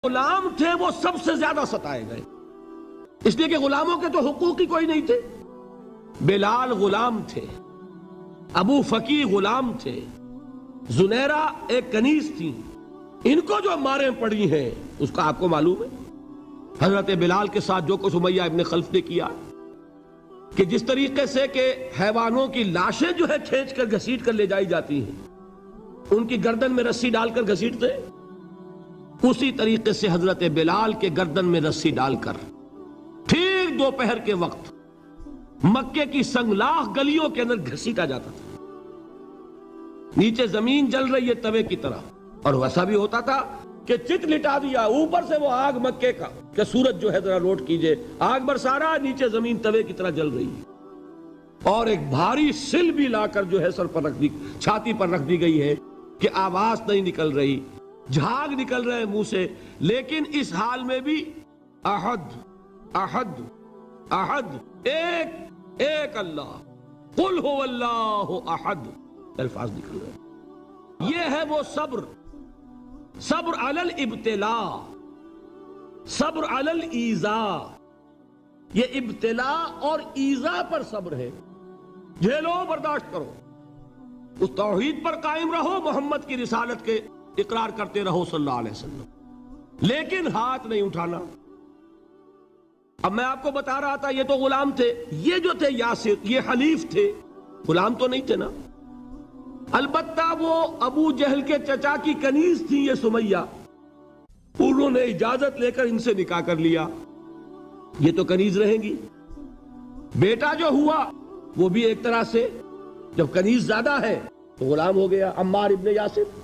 غلام تھے وہ سب سے زیادہ ستائے گئے، اس لیے کہ غلاموں کے تو حقوق ہی کوئی نہیں تھے۔ بلال غلام تھے، ابو فقی غلام تھے، زنیرہ ایک کنیز تھی، ان کو جو ماریں پڑی ہیں اس کا آپ کو معلوم ہے۔ حضرت بلال کے ساتھ جو کچھ امیہ ابن خلف نے کیا کہ جس طریقے سے کہ حیوانوں کی لاشیں جو ہے کھینچ کر گھسیٹ کر لے جائی جاتی ہیں، ان کی گردن میں رسی ڈال کر گھسیٹتے، اسی طریقے سے حضرت بلال کے گردن میں رسی ڈال کر ٹھیک دوپہر کے وقت مکے کی سنگلاخ گلیوں کے اندر گھسیٹا جاتا تھا۔ نیچے زمین جل رہی ہے توے کی طرح، اور ویسا بھی ہوتا تھا کہ چت لٹا دیا، اوپر سے وہ آگ مکے کا کہ سورج جو ہے ذرا نوٹ کیجئے، آگ برسا رہا، نیچے زمین توے کی طرح جل رہی ہے، اور ایک بھاری سل بھی لا کر جو ہے سر پر رکھ دی، چھاتی پر رکھ دی گئی ہے کہ آواز نہیں نکل رہی، جھاگ نکل رہے منہ سے، لیکن اس حال میں بھی احد احد احد ایک ایک اللہ، قل هو اللہ احد الفاظ نکل رہے۔ یہ ہے وہ صبر، صبر علی الابتلاء، صبر علی الایذاء، یہ ابتلاء اور ایذاء پر صبر ہے۔ جھیلو، برداشت کرو، اس توحید پر قائم رہو، محمد کی رسالت کے اقرار کرتے رہو صلی اللہ علیہ وسلم، لیکن ہاتھ نہیں اٹھانا۔ اب میں آپ کو بتا رہا تھا یہ تو غلام تھے، یہ جو تھے یاسر یہ حلیف تھے، غلام تو نہیں تھے نا۔ البتہ وہ ابو جہل کے چچا کی کنیز تھی یہ سمیہ، انہوں نے اجازت لے کر ان سے نکاح کر لیا، یہ تو کنیز رہیں گی۔ بیٹا جو ہوا وہ بھی ایک طرح سے جب کنیز زیادہ ہے تو غلام ہو گیا، عمار ابن یاسر۔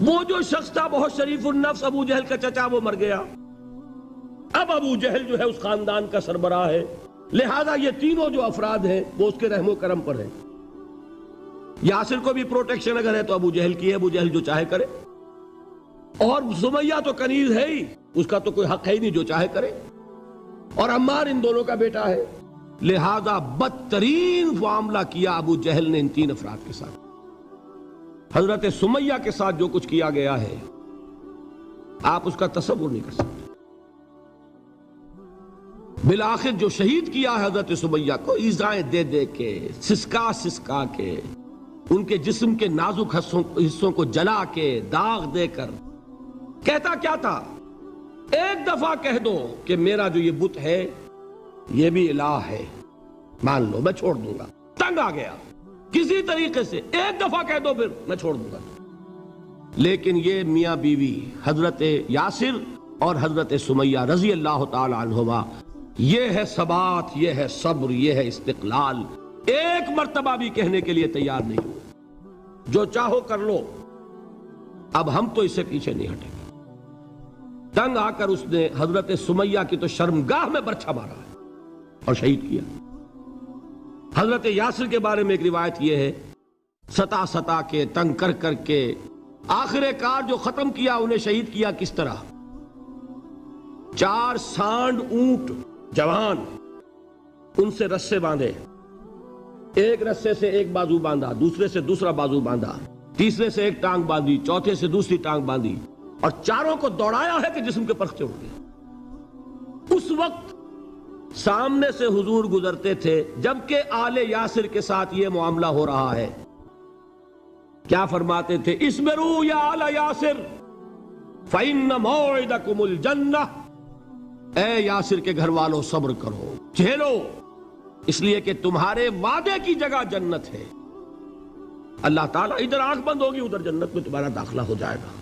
وہ جو شخص تھا بہت شریف النفس ابو جہل کا چچا، وہ مر گیا، اب ابو جہل جو ہے اس خاندان کا سربراہ ہے، لہذا یہ تینوں جو افراد ہیں وہ اس کے رحم و کرم پر ہیں۔ یاسر کو بھی پروٹیکشن اگر ہے تو ابو جہل کی ہے، ابو جہل جو چاہے کرے، اور سمیہ تو کنیز ہے ہی، اس کا تو کوئی حق ہے ہی نہیں، جو چاہے کرے، اور عمار ان دونوں کا بیٹا ہے، لہذا بدترین معاملہ کیا ابو جہل نے ان تین افراد کے ساتھ۔ حضرت سمیہ کے ساتھ جو کچھ کیا گیا ہے آپ اس کا تصور نہیں کر سکتے۔ بالآخر جو شہید کیا ہے حضرت سمیہ کو، ایذائیں دے دے کے، سسکا سسکا کے، ان کے جسم کے نازک حصوں کو جلا کے، داغ دے کر، کہتا کیا تھا، ایک دفعہ کہہ دو کہ میرا جو یہ بت ہے یہ بھی الہ ہے، مان لو میں چھوڑ دوں گا۔ تنگ آ گیا، کسی طریقے سے ایک دفعہ کہہ دو پھر میں چھوڑ دوں گا۔ لیکن یہ میاں بیوی حضرت یاسر اور حضرت سمیہ رضی اللہ تعالی عنہما، یہ ہے ثبات، یہ ہے صبر، یہ ہے استقلال، ایک مرتبہ بھی کہنے کے لیے تیار نہیں ہو، جو چاہو کر لو، اب ہم تو اس سے پیچھے نہیں ہٹیں گے۔ تنگ آ کر اس نے حضرت سمیہ کی تو شرمگاہ میں برچھا مارا ہے اور شہید کیا۔ حضرت یاسر کے بارے میں ایک روایت یہ ہے، ستا ستا کے، تنگ کر کر کے، آخر کار جو ختم کیا، انہیں شہید کیا کس طرح، 4 سانڈ اونٹ جوان، ان سے رسے باندھے، ایک رسے سے ایک بازو باندھا، دوسرے سے دوسرا بازو باندھا، تیسرے سے ایک ٹانگ باندھی، چوتھے سے دوسری ٹانگ باندھی، اور چاروں کو دوڑایا ہے کہ جسم کے پرخچے اڑ گئے۔ اس وقت سامنے سے حضور گزرتے تھے جبکہ آل یاسر کے ساتھ یہ معاملہ ہو رہا ہے، کیا فرماتے تھے، اسبروا یا آل یاسر فإن موعدکم الجنہ، اے یاسر کے گھر والوں صبر کرو، جھیلو، اس لیے کہ تمہارے وعدے کی جگہ جنت ہے۔ اللہ تعالیٰ ادھر آنکھ بند ہوگی ادھر جنت میں تمہارا داخلہ ہو جائے گا۔